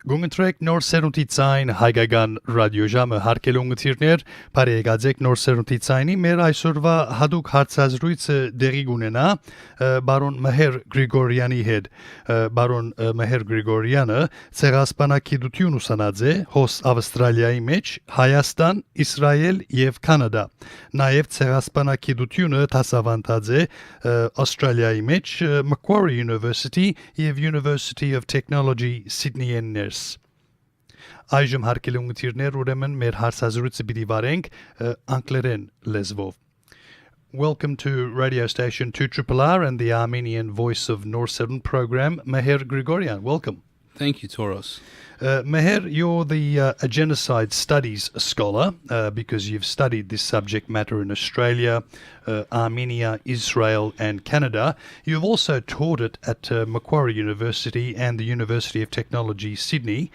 Գունգընտրեք նոր սերունդի ցայն հայկական ռադիոժամը հարկելուն գթիրներ, բարեկացեք նոր սերունդի ցայնի մեր այսօրվա հadoop հարցազրույցը դեղի կունենա բարոն Մեհեր Գրիգորյանի հետ։ Բարոն Մեհեր Գրիգորյանը ցեղասպանագիտություն ուսանած է հոս Ավստրալիայի մեջ, Հայաստան, Իսրայել եւ Կանադա։ Նաեւ ցեղասպանագիտությունը դասավանդած է Ավստրալիայի մեջ Macquarie University եւ University of Technology Sydney-ն Այժմ հարկելուն գթիրներ ուրեմն մեր հարցազրույցը պիտի վարենք անգլերեն լեզվով. Welcome to radio station 2RRR and the Armenian Voice of North Serount program. Meher Grigorian, welcome. Thank you, Toros. Meher, you're a genocide studies scholar because you've studied this subject matter in Australia, Armenia, Israel and Canada. You've also taught it at Macquarie University and the University of Technology, Sydney,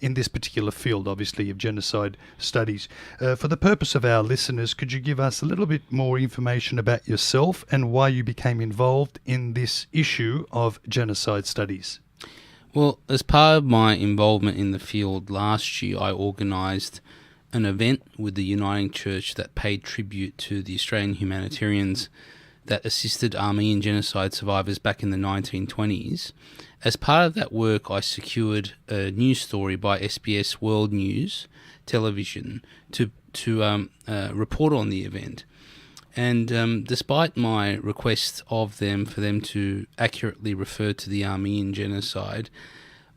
in this particular field, obviously, of genocide studies. For the purpose of our listeners, could you give us a little bit more information about yourself and why you became involved in this issue of genocide studies? Well, as part of my involvement in the field last year, I organised an event with the Uniting Church that paid tribute to the Australian humanitarians that assisted Armenian genocide survivors back in the 1920s. As part of that work, I secured a news story by SBS World News Television to report on the event. And despite my request of them for them to accurately refer to the Armenian genocide,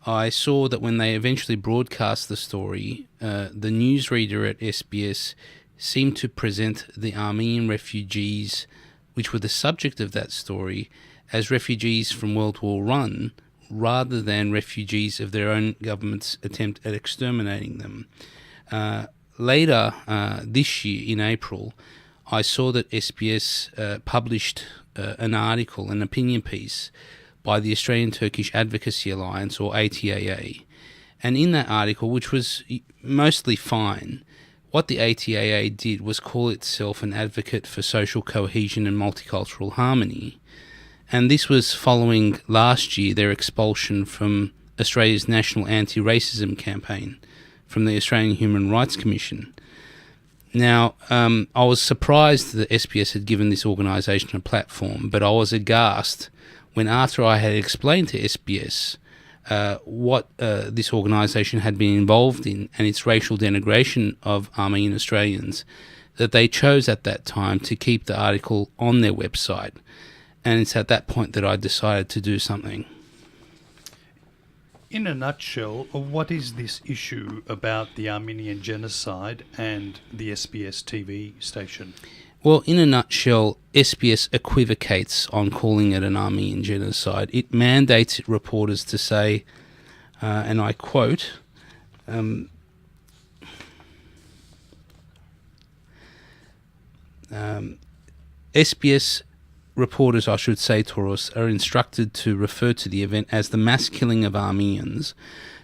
I saw that when they eventually broadcast the story, the newsreader at SBS seemed to present the Armenian refugees, which were the subject of that story, as refugees from World War I, rather than refugees of their own government's attempt at exterminating them. Later this year, in April, I saw that SBS published an article, an opinion piece, by the Australian Turkish Advocacy Alliance, or ATAA. And in that article, which was mostly fine, what the ATAA did was call itself an advocate for social cohesion and multicultural harmony. And this was following last year their expulsion from Australia's National Anti-Racism Campaign from the Australian Human Rights Commission. Now, I was surprised that SBS had given this organisation a platform, but I was aghast when, after I had explained to SBS what this organisation had been involved in and its racial denigration of Armenian Australians, that they chose at that time to keep the article on their website. And it's at that point that I decided to do something. In a nutshell, what is this issue about the Armenian genocide and the SBS TV station? Well, in a nutshell, SBS equivocates on calling it an Armenian genocide. It mandates its reporters to say, and I quote, SBS reporters, I should say, Toros, are instructed to refer to the event as the mass killing of Armenians,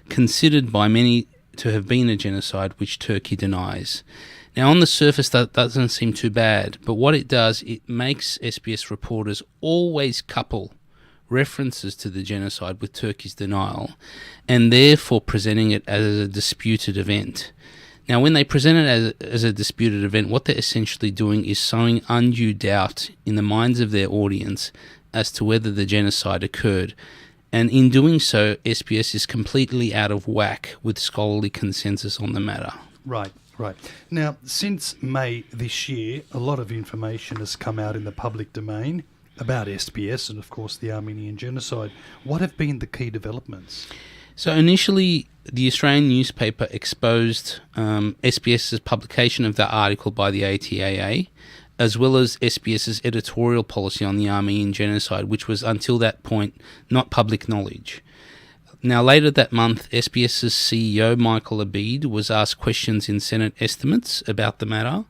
considered by many to have been a genocide which Turkey denies. Now, on the surface, that doesn't seem too bad, but what it does, it makes SBS reporters always couple references to the genocide with Turkey's denial, and therefore presenting it as a disputed event. Now, when they present it as a disputed event, what they're essentially doing is sowing undue doubt in the minds of their audience as to whether the genocide occurred. And in doing so, SBS is completely out of whack with scholarly consensus on the matter. Right. Now, since May this year, a lot of information has come out in the public domain about SBS and, of course, the Armenian genocide. What have been the key developments? So initially, the Australian newspaper exposed SBS's publication of that article by the ATAA, as well as SBS's editorial policy on the Armenian genocide, which was until that point not public knowledge. Now, later that month, SBS's CEO, Michael Abid, was asked questions in Senate estimates about the matter.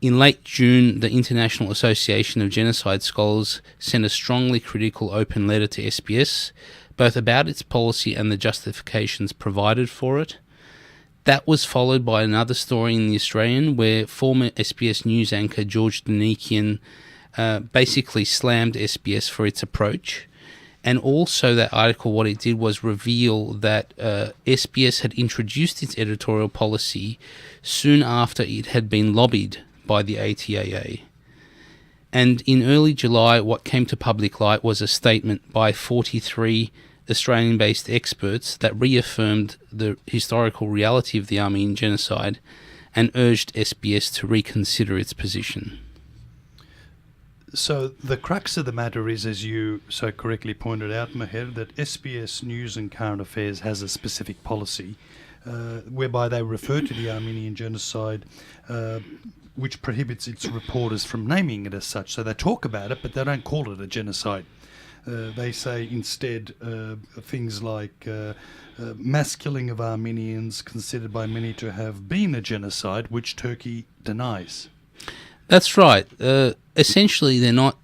In late June, the International Association of Genocide Scholars sent a strongly critical open letter to SBS, both about its policy and the justifications provided for it. That was followed by another story in The Australian where former SBS news anchor George Danikian basically slammed SBS for its approach. And also that article, what it did was reveal that SBS had introduced its editorial policy soon after it had been lobbied by the ATAA. And in early July, what came to public light was a statement by 43 Australian-based experts that reaffirmed the historical reality of the Armenian Genocide and urged SBS to reconsider its position. So the crux of the matter is, as you so correctly pointed out, Meher, that SBS News and Current Affairs has a specific policy whereby they refer to the Armenian Genocide, which prohibits its reporters from naming it as such. So they talk about it, but they don't call it a genocide. They say instead things like mass killing of Armenians considered by many to have been a genocide, which Turkey denies. That's right. Essentially, they're not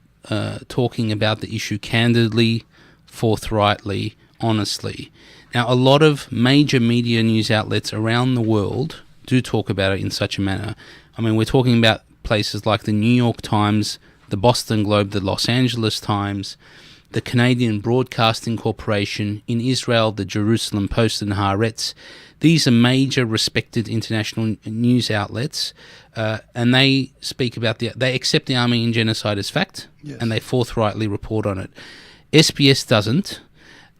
talking about the issue candidly, forthrightly, honestly. Now, a lot of major media news outlets around the world do talk about it in such a manner. I mean, we're talking about places like the New York Times, the Boston Globe, the Los Angeles Times, the Canadian Broadcasting Corporation, in Israel, the Jerusalem Post and Haaretz. These are major respected international news outlets, and they speak about they accept the Armenian Genocide as fact, yes, and they forthrightly report on it. SBS doesn't.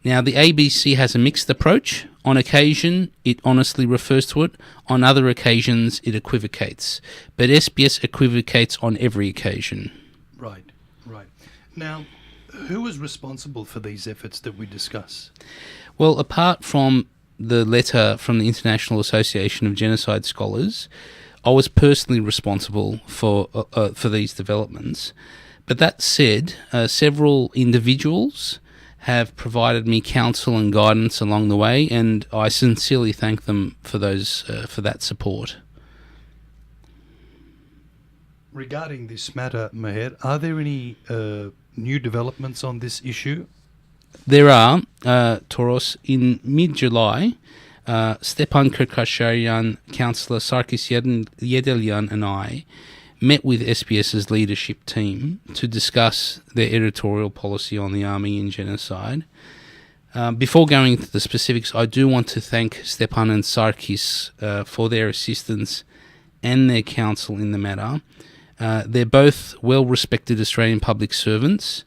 Now, the ABC has a mixed approach. On occasion, it honestly refers to it. On other occasions, it equivocates. But SBS equivocates on every occasion. Right, right. Now, who is responsible for these efforts that we discuss? Well, apart from the letter from the International Association of Genocide Scholars, I was personally responsible for these developments. But that said, several individuals have provided me counsel and guidance along the way, and I sincerely thank them for that support. Regarding this matter, Meher, are there any new developments on this issue? There are, Toros. In mid-July, Stepan Kirkasharian, Councillor Sarkis Yedelyan and I met with SBS's leadership team to discuss their editorial policy on the Armenian Genocide. Before going into the specifics, I do want to thank Stepan and Sarkis for their assistance and their counsel in the matter. They're both well-respected Australian public servants,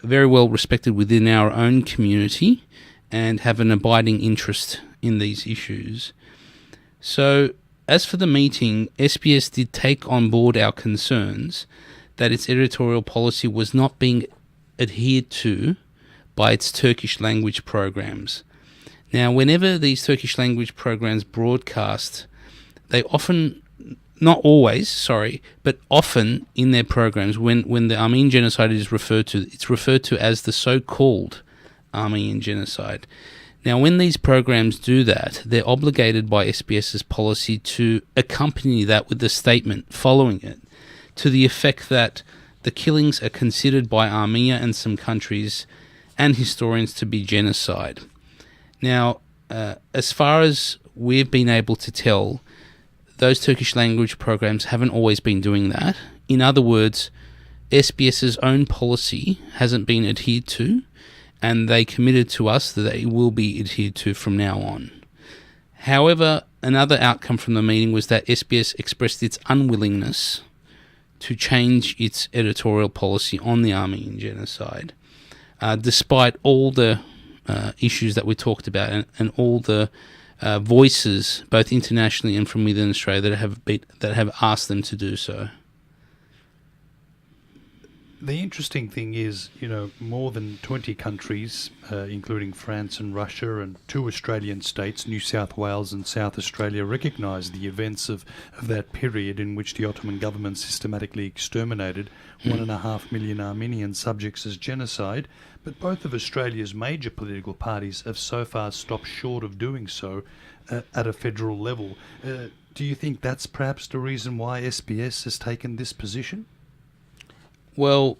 very well respected within our own community, and have an abiding interest in these issues. So, as for the meeting, SBS did take on board our concerns that its editorial policy was not being adhered to by its Turkish language programs. Now, whenever these Turkish language programs broadcast, they often, not always, but often in their programs, when the Armenian Genocide is referred to, it's referred to as the so-called Armenian Genocide. Now, when these programs do that, they're obligated by SBS's policy to accompany that with a statement following it, to the effect that the killings are considered by Armenia and some countries and historians to be genocide. Now, as far as we've been able to tell, those Turkish language programs haven't always been doing that. In other words, SBS's own policy hasn't been adhered to, and they committed to us that they will be adhered to from now on. However, another outcome from the meeting was that SBS expressed its unwillingness to change its editorial policy on the Armenian Genocide, despite all the issues that we talked about and all the voices, both internationally and from within Australia, that have asked them to do so. The interesting thing is, more than 20 countries, including France and Russia, and 2 Australian states, New South Wales and South Australia, recognise the events of that period in which the Ottoman government systematically exterminated 1.5 million Armenian subjects as genocide. But both of Australia's major political parties have so far stopped short of doing so at a federal level. Do you think that's perhaps the reason why SBS has taken this position? Well,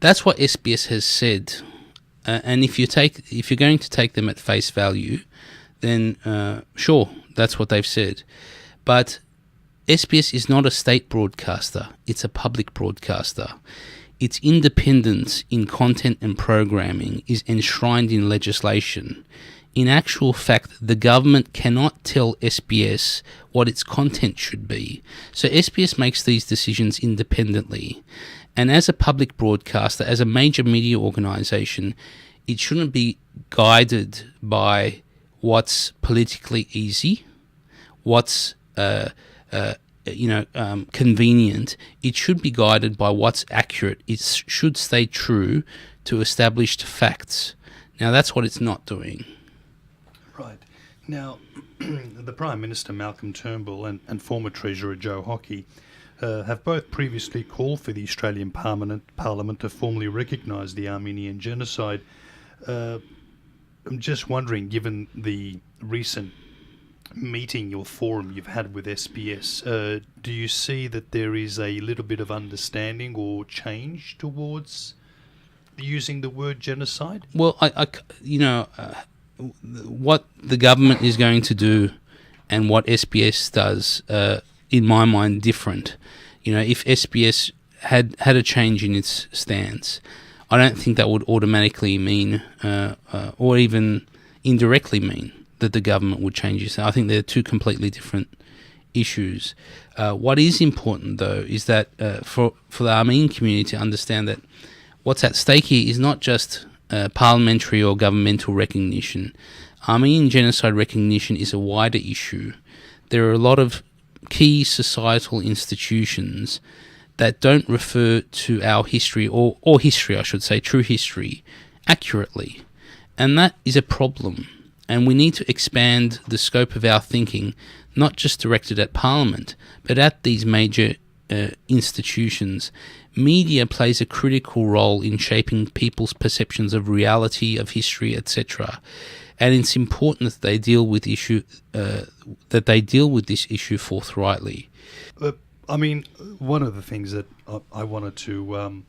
that's what SBS has said, and if you're going to take them at face value, then sure, that's what they've said. But SBS is not a state broadcaster; it's a public broadcaster. its independence in content and programming is enshrined in legislation. In actual fact, the government cannot tell SBS what its content should be. So SBS makes these decisions independently. And as a public broadcaster, as a major media organisation, it shouldn't be guided by what's politically easy, what's convenient. It should be guided by what's accurate. It should stay true to established facts. Now, that's what it's not doing. Right. Now, the Prime Minister Malcolm Turnbull and former Treasurer Joe Hockey have both previously called for the Australian Parliament to formally recognise the Armenian Genocide. I'm just wondering, given the recent meeting or forum you've had with SBS, do you see that there is a little bit of understanding or change towards using the word genocide? Well, what the government is going to do and what SBS does, in my mind, different. If SBS had a change in its stance, I don't think that would automatically mean, or even indirectly mean, that the government would change its stance. I think they're two completely different issues. What is important, though, is that for the Armenian community to understand that what's at stake here is not just parliamentary or governmental recognition. Armenian genocide recognition is a wider issue. There are a lot of key societal institutions that don't refer to our history, or history, I should say, true history, accurately. And that is a problem. And we need to expand the scope of our thinking, not just directed at Parliament, but at these major institutions. Media plays a critical role in shaping people's perceptions of reality, of history, etc. And it's important that they deal with this issue forthrightly. One of the things that I wanted to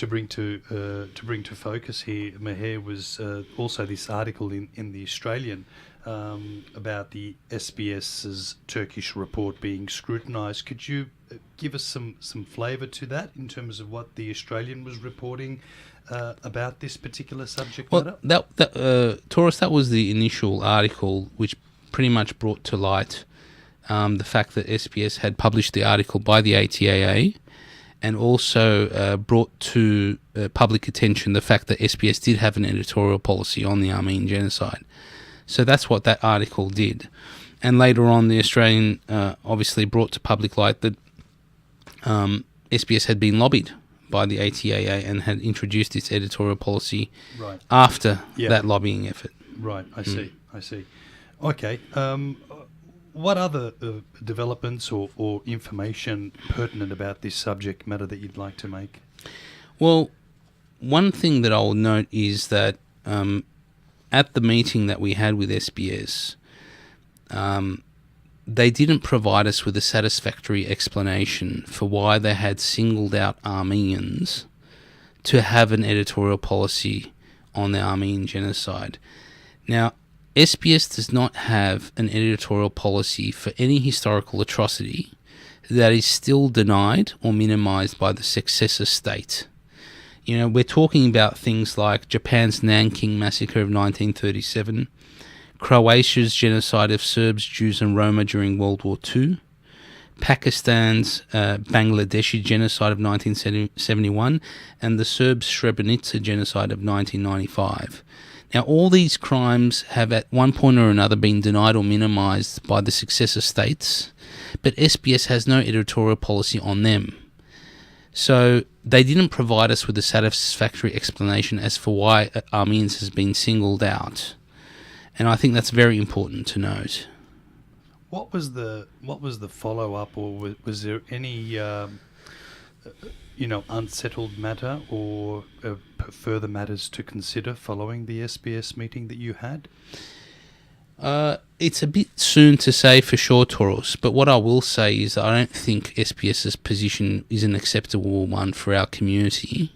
bring to focus here, Meher, was also this article in the Australian about the SBS's Turkish report being scrutinised. Could you give us some flavour to that in terms of what the Australian was reporting about this particular subject matter? Toros, that was the initial article which pretty much brought to light the fact that SBS had published the article by the ATAA, and also brought to public attention the fact that SBS did have an editorial policy on the Armenian Genocide. So that's what that article did. And later on, the Australian obviously brought to public light that SBS had been lobbied by the ATAA and had introduced its editorial policy after that lobbying effort. Right, I see. Okay. What other developments or information pertinent about this subject matter that you'd like to make? Well, one thing that I'll note is that at the meeting that we had with SBS, they didn't provide us with a satisfactory explanation for why they had singled out Armenians to have an editorial policy on the Armenian Genocide. Now, SBS does not have an editorial policy for any historical atrocity that is still denied or minimised by the successor state. We're talking about things like Japan's Nanking Massacre of 1937, Croatia's genocide of Serbs, Jews and Roma during World War II, Pakistan's Bangladeshi genocide of 1971, and the Serbs' Srebrenica genocide of 1995. Now, all these crimes have at one point or another been denied or minimised by the successor states, but SBS has no editorial policy on them. So they didn't provide us with a satisfactory explanation as for why Armenians has been singled out. And I think that's very important to note. What was the follow-up, or was there any unsettled matter or further matters to consider following the SBS meeting that you had? It's a bit soon to say for sure, Toros, but what I will say is that I don't think SBS's position is an acceptable one for our community,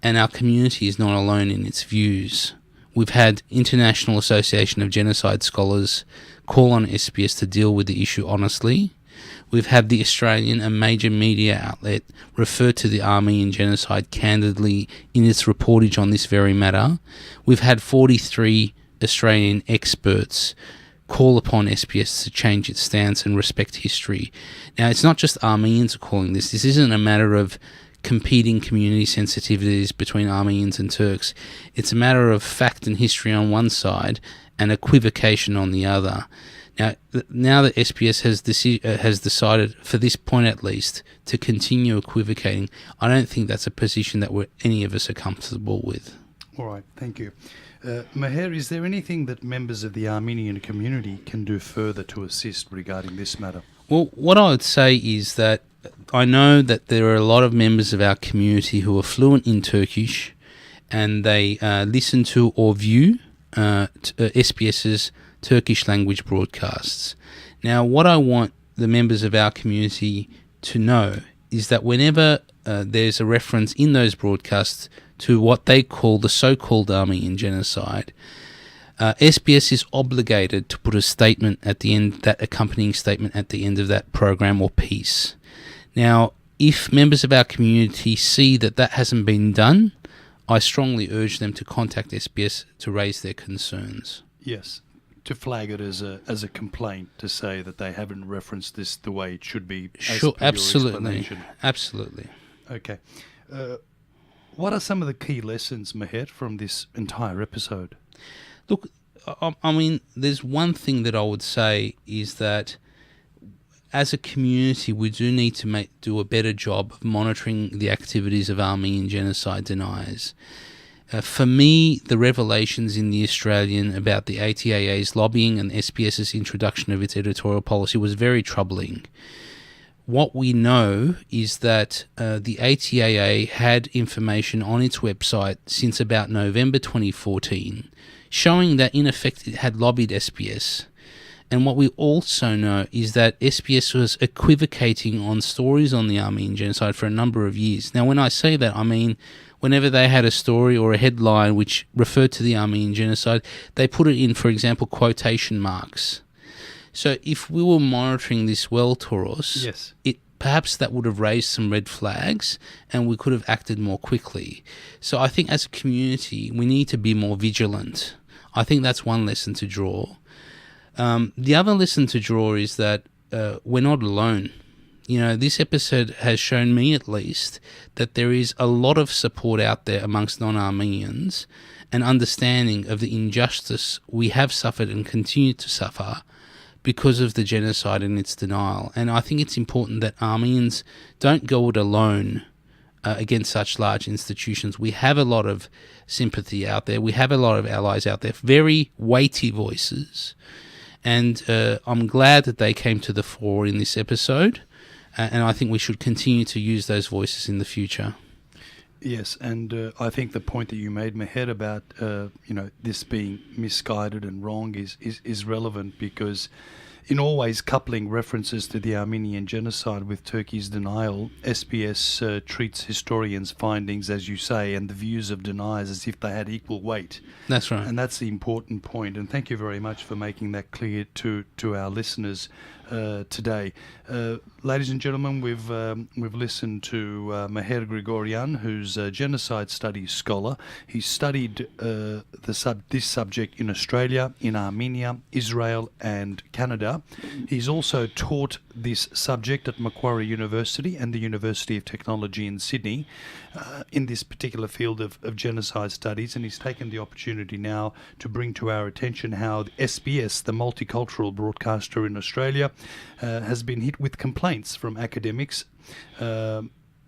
and our community is not alone in its views. We've had International Association of Genocide Scholars call on SBS to deal with the issue honestly, We've had the Australian, a major media outlet, refer to the Armenian Genocide candidly in its reportage on this very matter. We've had 43 Australian experts call upon SBS to change its stance and respect history. Now, it's not just Armenians calling this. This isn't a matter of competing community sensitivities between Armenians and Turks. It's a matter of fact and history on one side and equivocation on the other. Now that SBS has decided, for this point at least, to continue equivocating, I don't think that's a position that any of us are comfortable with. All right, thank you. Meher, is there anything that members of the Armenian community can do further to assist regarding this matter? Well, what I would say is that I know that there are a lot of members of our community who are fluent in Turkish, and they listen to or view SBS's Turkish language broadcasts. Now, what I want the members of our community to know is that whenever there's a reference in those broadcasts to what they call the so-called Armenian Genocide, SBS is obligated to put a statement at the end, that accompanying statement at the end of that program or piece. Now, if members of our community see that that hasn't been done, I strongly urge them to contact SBS to raise their concerns. Yes, to flag it as a complaint, to say that they haven't referenced this the way it should be. Sure, absolutely. Absolutely. Okay. What are some of the key lessons, Meher, from this entire episode? Look, I mean, there's one thing that I would say is that as a community, we do need to do a better job of monitoring the activities of Armenian genocide deniers. For me, the revelations in The Australian about the ATAA's lobbying and SBS's introduction of its editorial policy was very troubling. What we know is that the ATAA had information on its website since about November 2014, showing that in effect it had lobbied SBS. And what we also know is that SBS was equivocating on stories on the Armenian Genocide for a number of years. Now, when I say that, I mean whenever they had a story or a headline which referred to the Armenian Genocide, they put it in, for example, quotation marks. So if we were monitoring this well, Toros, yes, perhaps that would have raised some red flags and we could have acted more quickly. So I think as a community, we need to be more vigilant. I think that's one lesson to draw. The other lesson to draw is that we're not alone. You know, this episode has shown me at least that there is a lot of support out there amongst non-Armenians and understanding of the injustice we have suffered and continue to suffer because of the genocide and its denial. And I think it's important that Armenians don't go it alone against such large institutions. We have a lot of sympathy out there. We have a lot of allies out there, very weighty voices. And I'm glad that they came to the fore in this episode. And I think we should continue to use those voices in the future. Yes, and I think the point that you made, Meher, about this being misguided and wrong is relevant, because in always coupling references to the Armenian Genocide with Turkey's denial, SBS treats historians' findings, as you say, and the views of deniers as if they had equal weight. That's right. And that's the important point. And thank you very much for making that clear to our listeners today. Ladies and gentlemen, we've listened to Meher Grigorian, who's a genocide studies scholar. He studied this subject in Australia, in Armenia, Israel and Canada. He's also taught this subject at Macquarie University and the University of Technology in Sydney in this particular field of genocide studies, and he's taken the opportunity now to bring to our attention how the SBS, the multicultural broadcaster in Australia, has been hit with complaints from academics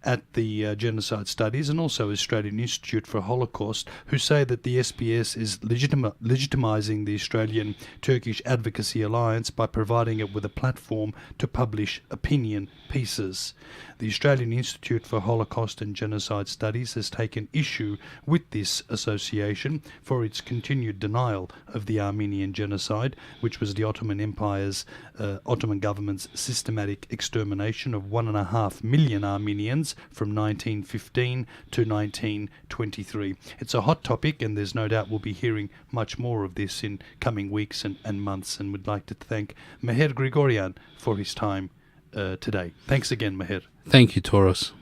at the genocide studies and also Australian Institute for Holocaust, who say that the SBS is legitimising the Australian Turkish Advocacy Alliance by providing it with a platform to publish opinion pieces. The Australian Institute for Holocaust and Genocide Studies has taken issue with this association for its continued denial of the Armenian Genocide, which was the Ottoman government's systematic extermination of 1.5 million Armenians from 1915 to 1923. It's a hot topic, and there's no doubt we'll be hearing much more of this in coming weeks and months, and would like to thank Meher Grigorian for his time today. Thanks again, Meher. Thank you, Toros.